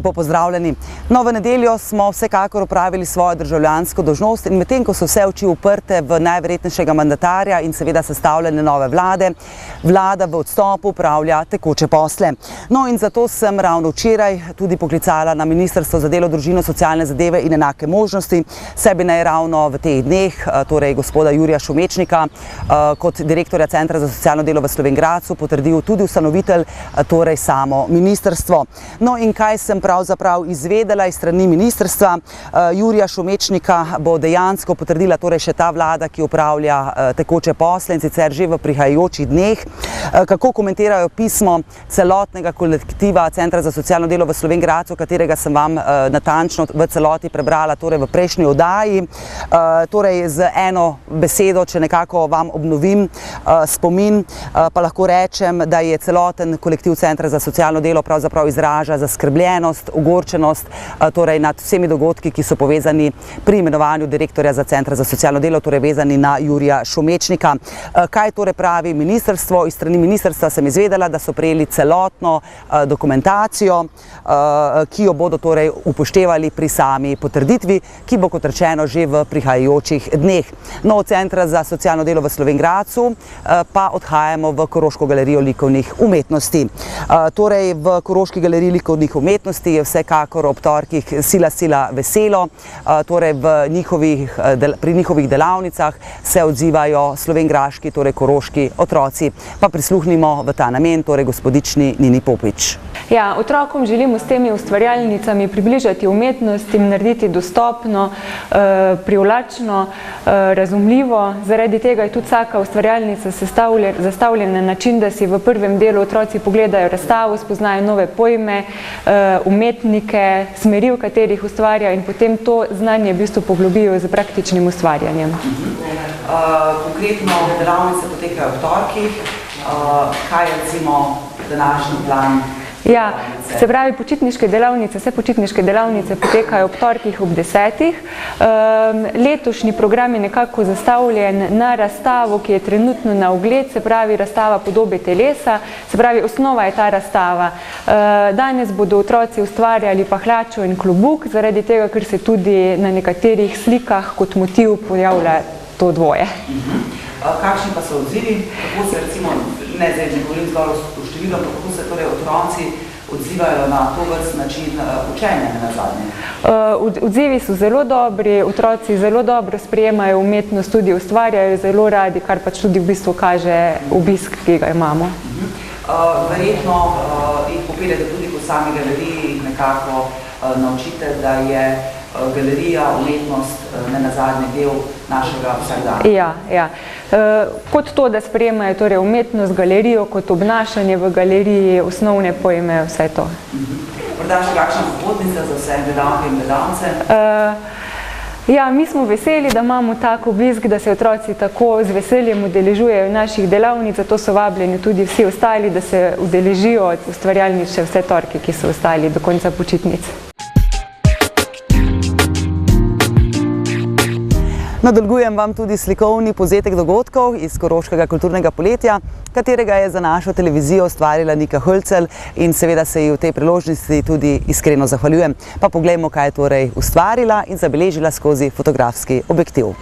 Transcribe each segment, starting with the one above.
Lepo pozdravljeni. No, v nedeljo smo vsekakor opravili svojo državljansko dolžnost in medtem, ko so vse oči uprte v najverjetnejšega mandatarja in seveda sestavljene nove vlade, vlada v odstopu upravlja tekoče posle. No in zato sem ravno včeraj tudi poklicala na Ministrstvo za delo, družino, socialne zadeve in enake možnosti, saj bi naj ravno v teh dneh, torej gospoda Jurija Šumečnika, kot direktorja Centra za socialno delo v Slovenj Gradcu potrdil tudi ustanovitelj, torej samo ministrstvo. No in kaj sem pravzaprav izvedela iz strani ministrstva? Jurija Šumečnika bo dejansko potrdila torej še ta vlada, ki upravlja tekoče posle in sicer že v prihajajočih dneh. Kako komentirajo pismo celotnega kolektiva Centra za socialno delo v Slovenj Gradcu, katerega sem vam natančno v celoti prebrala torej v prejšnji oddaji. Torej z eno besedo, če nekako vam obnovim spomin, pa lahko rečem, da je celoten kolektiv Centra za socialno delo pravzaprav izraža zaskrbljenost, ogorčenost torej nad vsemi dogodki, ki so povezani pri imenovanju direktorja za Centra za socialno delo, torej vezani na Jurija Šumečnika. Kaj torej pravi ministrstvo? Iz strani ministrstva sem izvedela, da so prejeli celotno dokumentacijo, ki jo bodo torej upoštevali pri sami potrditvi, ki bo, kot rečeno, že v prihajajočih dneh. No, od Centra za socialno delo v Slovenj Gradcu pa odhajamo v Koroško galerijo likovnih umetnosti. Torej v Koroški galeriji likovnih umetnosti je vsekakor ob torkih sila veselo, torej pri njihovih delavnicah se odzivajo slovenjgraški, torej koroški otroci. Pa prisluhnimo v ta namen, torej gospodični Nini Popič. Ja, otrokom želimo s temi ustvarjalnicami približati umetnost, jim narediti dostopno, privlačno, razumljivo. Zaradi tega je tudi vsaka ustvarjalnica zastavljena na način, da si v prvem delu otroci pogledajo razstavo, spoznajo nove pojme, umetnike, smeri, v katerih ustvarja, in potem to znanje v bistvu poglobijo z praktičnim ustvarjanjem. Konkretno delavnice potekajo ob torkih. Kaj je recimo današnji plan? Ja, se pravi, vse počitniške delavnice potekajo ob torkih ob 10. Letošnji program je nekako zastavljen na razstavo, ki je trenutno na ogled, se pravi razstava Podobe telesa, se pravi osnova je ta razstava. Danes bodo otroci ustvarjali pahljačo in klobuk, zaradi tega, ker se tudi na nekaterih slikah kot motiv pojavlja to dvoje. Kakšni pa so odzivi? Kako se recimo, ne govorim zgolj o številu, kako se torej otroci odzivajo na to vrst način učenja nazadnje? Odzivi so zelo dobri, otroci zelo dobro sprejemajo umetnost, tudi ustvarjajo zelo radi, kar pač tudi v bistvu kaže obisk, ki ga imamo. Verjetno jih popeljete tudi po sami galeriji in nekako naučite, da je galerija, umetnost, ne nazadnje del našega vsakdana. Ja. Kot to, da sprejemajo torej umetnost, galerijo, kot obnašanje v galeriji, osnovne pojme, vse to. Morda še kakšna popotnica za vse gledalke in gledalce? Ja, mi smo veseli, da imamo tak obisk, da se otroci tako z veseljem udeležujejo naših delavnic, zato so vabljeni tudi vsi ostali, da se udeležijo ustvarjalnic še vse torke, ki so ostali do konca počitnic. Nadaljujem vam tudi slikovni povzetek dogodkov iz Koroškega kulturnega poletja, katerega je za našo televizijo ustvarila Nika Hölzel in seveda se ji v tej priložnosti tudi iskreno zahvaljujem. Pa poglejmo, kaj je torej ustvarila in zabeležila skozi fotografski objektiv.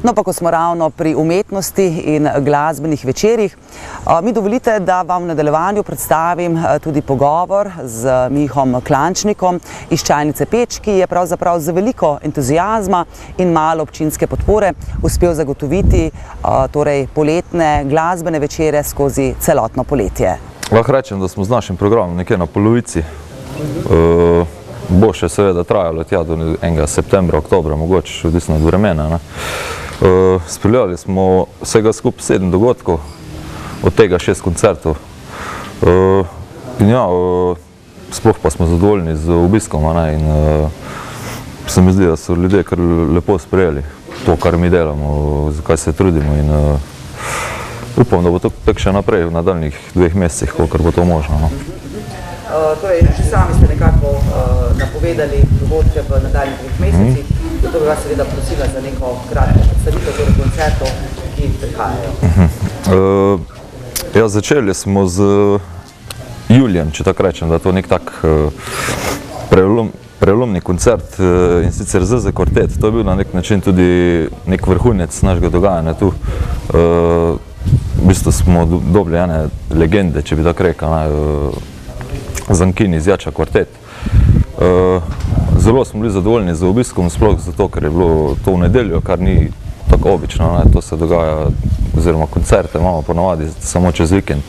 No pa, ko smo ravno pri umetnosti in glasbenih večerih, mi dovolite, da vam v nadaljevanju predstavim tudi pogovor z Mihom Klančnikom iz Čajnice Peč, ki je pravzaprav z veliko entuzijazma in malo občinske podpore uspel zagotoviti torej poletne glasbene večere skozi celotno poletje. Lahko rečem, da smo z našim programom nekje na polovici. Bo še seveda trajalo tja do enega septembra, oktobra, mogoče odvisno od vremena. Speljali smo vsega skupaj 7 dogodkov, od tega 6 koncertov. In ja, sploh pa smo zadovoljni z obiskom in se mi zdi, da so ljudje kar lepo sprejeli to, kar mi delamo, za kaj se trudimo in upam, da bo to tako še naprej v nadaljnjih 2 mesecih, kolikor bo to možno. Torej, že sami ste nekako napovedali dogodke v nadaljnjih 2 mesecih, zato bi vas seveda prosila za neko kratko predstavitev torej koncertov, ki prihajajo. Ja, začeli smo z julijem, če tako rečem, da je to nek tak prelomni koncert in sicer ZZ Kvartet. To je bil na nek način tudi nek vrhunec našega dogajanja tu. V bistvu smo dobili ene legende, če bi tako rekel, Zankini iz Jača Kvartet. Zelo smo bili zadovoljni z obiskom, sploh zato, ker je bilo to v nedeljo, kar ni tako obično. To se dogaja, oziroma koncerte imamo ponavadi samo čez vikend,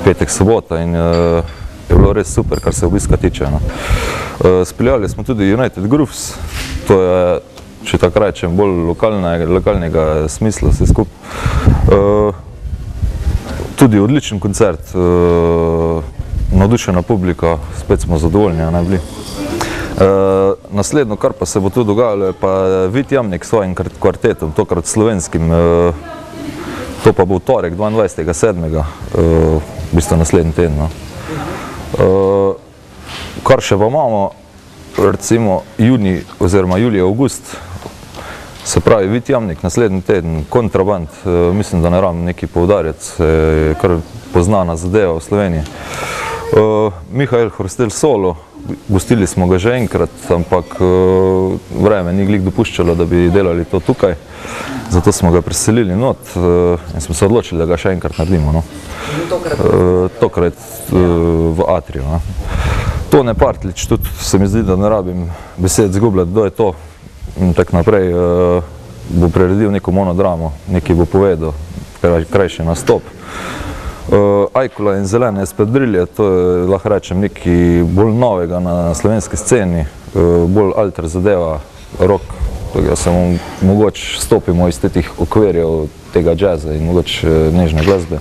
petek, sobota in je bilo res super, kar se obiska tiče. Speljali smo tudi United Grooves, to je, če tako rečem, bolj lokalnega smisla vse skupaj. Tudi odličen koncert, navdušena publika, spet smo zadovoljni, bili. Naslednjo, kar pa se bo tu dogajalo, je pa Vit Jamnik s svojim kvartetom, tokrat slovenskim. To pa bo v torek 22.7., v bistvu naslednji teden. Kar še pa imamo, recimo junij oziroma julij, august, se pravi Vit Jamnik naslednji teden, Kontraband, mislim, da ne rabim neki poudarjati, kar poznana zadeva v Sloveniji. Mihael Horstel solo, gostili smo ga že enkrat, ampak vreme ni glih dopuščalo, da bi delali to tukaj, zato smo ga preselili not in smo se odločili, da ga še enkrat naredimo. Tokrat v Atriju. Tone Partlič, tudi se mi zdi, da ne rabim besed zgubljati, kdo je to. In tako naprej bo priredil neko monodramo, nekaj bo povedal, krajši nastop. Ajkula in Zelene Espedrilje, to je, lahko rečem, nekaj bolj novega na slovenski sceni, bolj alter zadeva, rock, da se mogoče stopimo iz teh okvirjev tega džaza in mogoče nežne glasbe.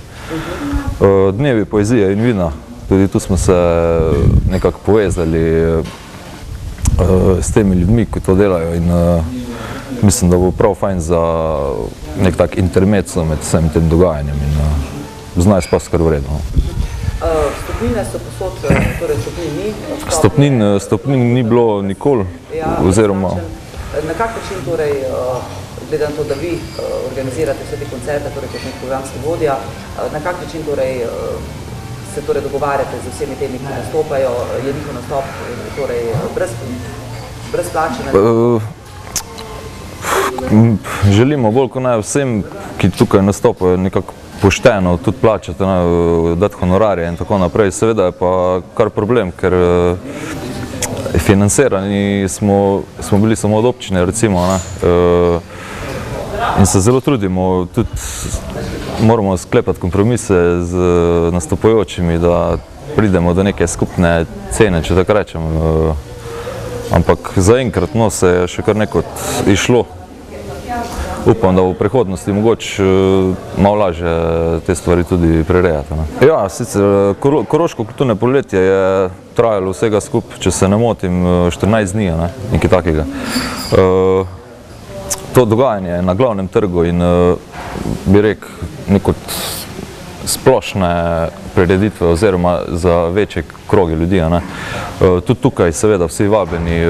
Dnevi poezije in vina, tudi tu smo se nekako povezali s temi ljudmi, ki to delajo in mislim, da bo prav fajn za nek tak intermezzo med vsem tem dogajanjem in znaj spas kar v redu. Stopnine so posod, torej stopnin ni? Stopnin ni bilo nikoli, oziroma... Na kak način torej, glede na to, da vi organizirate vse te koncerte, torej kot nek programski vodja, na kak način torej se torej dogovarjate z vsemi temi, ki nastopajo, je njihov nastop torej brezplačen? Želimo bolj kot naj vsem, ki tukaj nastopajo, nekako pošteno tudi plačati, dati honorarje in tako naprej. Seveda je pa kar problem, ker financirani smo bili samo od občine, recimo, in se zelo trudimo, tudi moramo sklepati kompromise z nastopajočimi, da pridemo do neke skupne cene, če tako rečem. Ampak zaenkrat se je še kar nekaj išlo. Upam, da v prihodnosti mogoče malo lažje te stvari tudi prirejati. Ja, sicer Koroško kulturno poletje je trajalo vsega skupaj, če se ne motim, 14 dni, nekaj takega. To dogajanje je na glavnem trgu in bi rekel neko splošne prireditve oziroma za večje kroge ljudi. Tudi tukaj seveda vsi vabljeni,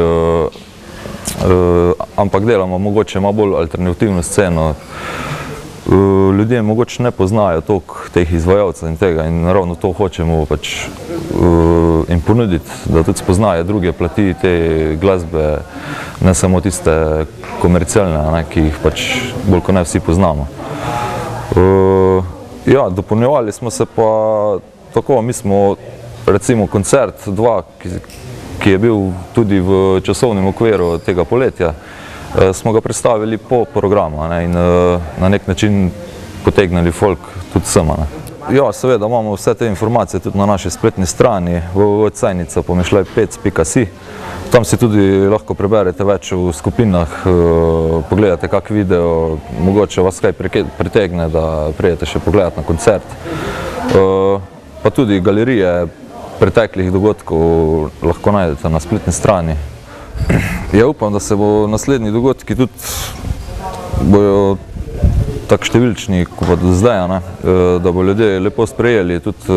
ampak delamo mogoče malo bolj alternativno sceno. Ljudje mogoče ne poznajo toliko teh izvajalcev in tega in ravno to hočemo pač in ponuditi, da tudi spoznajo druge plati te glasbe, ne samo tiste komercialne, ki jih pač bolj kot ne vsi poznamo. Ja, dopolnjevali smo se pa tako, mi smo recimo koncert 2, ki je bil tudi v časovnem okviru tega poletja, smo ga predstavili po programu in na nek način potegnili folk tudi sem. Ja, seveda imamo vse te informacije tudi na naši spletni strani www.pomišljajpec.si. Tam si tudi lahko preberete več v skupinah, pogledate kak video, mogoče vas kaj pritegne, da prijete še pogledati na koncert. Pa tudi galerije preteklih dogodkov lahko najdete na spletni strani. Ja, upam, da se bo naslednji dogodki tudi bojo tako številčni, kot pa do zdaj, da bo ljudje lepo sprejeli, tudi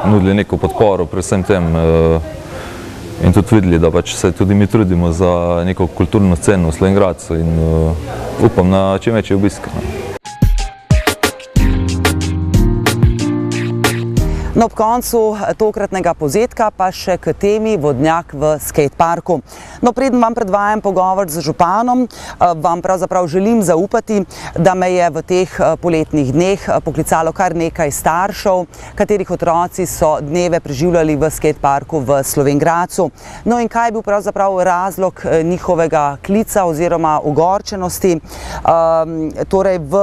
nudili neko podporo pri vsem tem in tudi videli, da pač se tudi mi trudimo za neko kulturno sceno v Slovenj Gradcu in upam na čim večji obisk. No, ob koncu tokratnega povzetka pa še k temi vodnjak v skateparku. No, preden vam predvajam pogovor z županom, vam pravzaprav želim zaupati, da me je v teh poletnih dneh poklicalo kar nekaj staršev, katerih otroci so dneve preživljali v skateparku v Slovenj Gradcu. No in kaj je bil pravzaprav razlog njihovega klica oziroma ogorčenosti? Torej v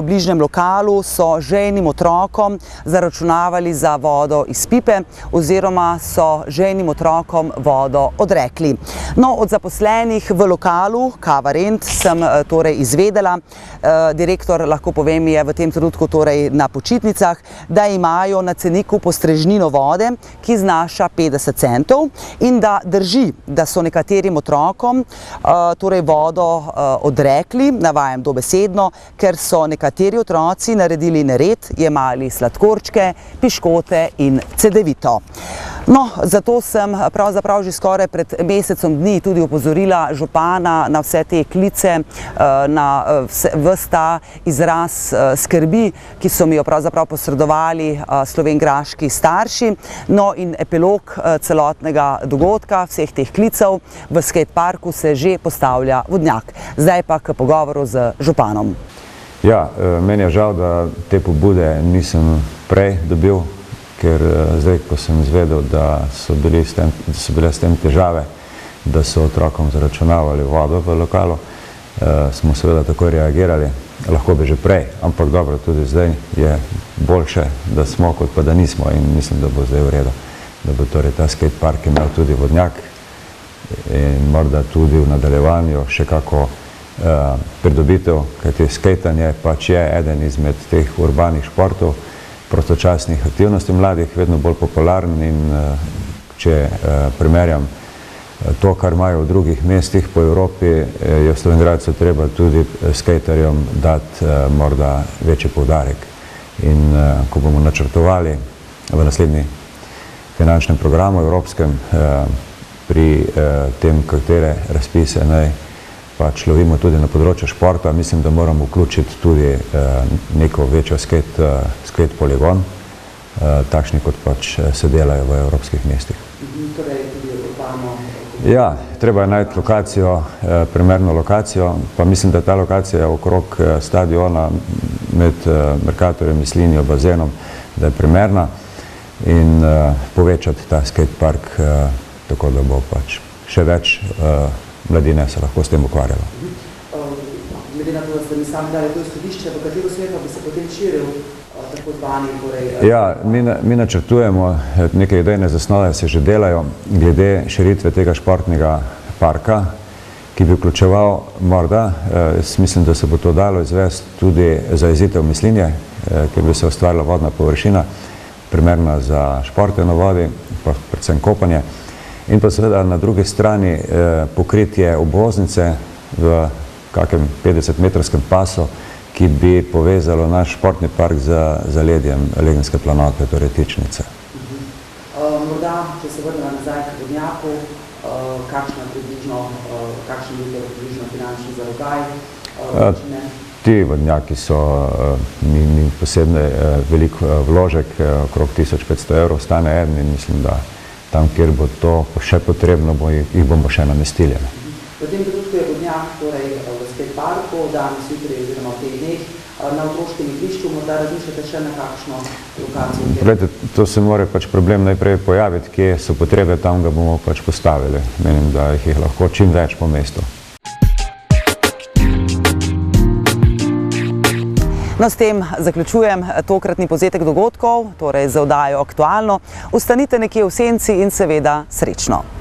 bližnjem lokalu so žejnim otrokom zaračunavali za vodo iz pipe oziroma so žejnim otrokom vodo odrekli. No, od zaposlenih v lokalu Kava Rent sem torej izvedela, direktor, lahko povem, je v tem trenutku torej na počitnicah, da imajo na ceniku postrežnino vode, ki znaša 50 centov in da drži, da so nekaterim otrokom torej vodo odrekli, navajam dobesedno, ker so nekateri otroci naredili nered, jemali sladkorčke, piškote in cedevito. No, zato sem pravzaprav že skoraj pred mesecem dni tudi opozorila župana na vse te klice, na ves ta izraz skrbi, ki so mi jo pravzaprav posredovali slovenjgraški starši. No in epilog celotnega dogodka, vseh teh klicev v skateparku se že postavlja vodnjak. Zdaj pa k pogovoru z županom. Ja, meni je žal, da te pobude nisem prej dobil, ker zdaj, ko sem izvedel, da so bile s tem težave, da so otrokom zaračunavali vodo v lokalu, smo seveda tako reagirali, lahko bi že prej, ampak dobro, tudi zdaj je boljše, da smo, kot pa da nismo in mislim, da bo zdaj v redu, da bo torej ta skatepark imel tudi vodnjak in morda tudi v nadaljevanju še kako pridobitev, kajti skejtanje pač je eden izmed teh urbanih športov, prostočasnih aktivnosti mladih, vedno bolj popularen in če primerjam to, kar imajo v drugih mestih po Evropi, je v Slovenj Gradcu treba tudi skejterjem dati morda večji poudarek. In ko bomo načrtovali v naslednji finančnem programu evropskem pri tem, katere razpise naj pač lovimo tudi na področju športa, mislim, da moramo vključiti tudi neko večjo skate poligon, takšni kot pač se delajo v evropskih mestih. Torej tudi urbano? Ja, treba je najti lokacijo, primerno lokacijo, pa mislim, da ta lokacija okrog stadiona med Mercatorjem, Mislinjo, bazenom, da je primerna in povečati ta skatepark, tako da bo pač še več mladine se lahko s tem ukvarjalo. Glede na to, da ste mi sami dali to izhodišče, v katero smer pa bi se potem širil tako zvani? Ja, mi načrtujemo, neke idejne zasnove se že delajo glede širitve tega športnega parka, ki bi vključeval morda, mislim, da se bo to dalo izvesti tudi zajezitev Mislinje, kjer bi se ustvarila vodna površina, primerna za športe na vodi, pa predvsem kopanje. In pa seveda na drugi strani pokritje obvoznice v kakem 50-metrskem pasu, ki bi povezalo naš športni park z zaledjem Legenske planote, torej Tičnice. Morda, če se vrnemo nazaj k vodnjaku, kakšen je bil približno finančni zalogaj? Ti vodnjaki so ni posebno velik vložek, okrog 1500 evrov stane eden in mislim, da tam, kjer bo to še potrebno, jih bomo še namestili. V tem trenutku je vodnjak, torej v Spet parku, danes jutri oziroma v teh dneh, na otroškem igrišču, morda razmišljate še na kakšno lokacijo? Glede, to se mora pač problem najprej pojaviti, kje so potrebe, tam ga bomo pač postavili. Menim, da jih je lahko čim več po mestu. No, s tem zaključujem tokratni povzetek dogodkov, torej z oddajo Aktualno. Ostanite nekje v senci in seveda srečno!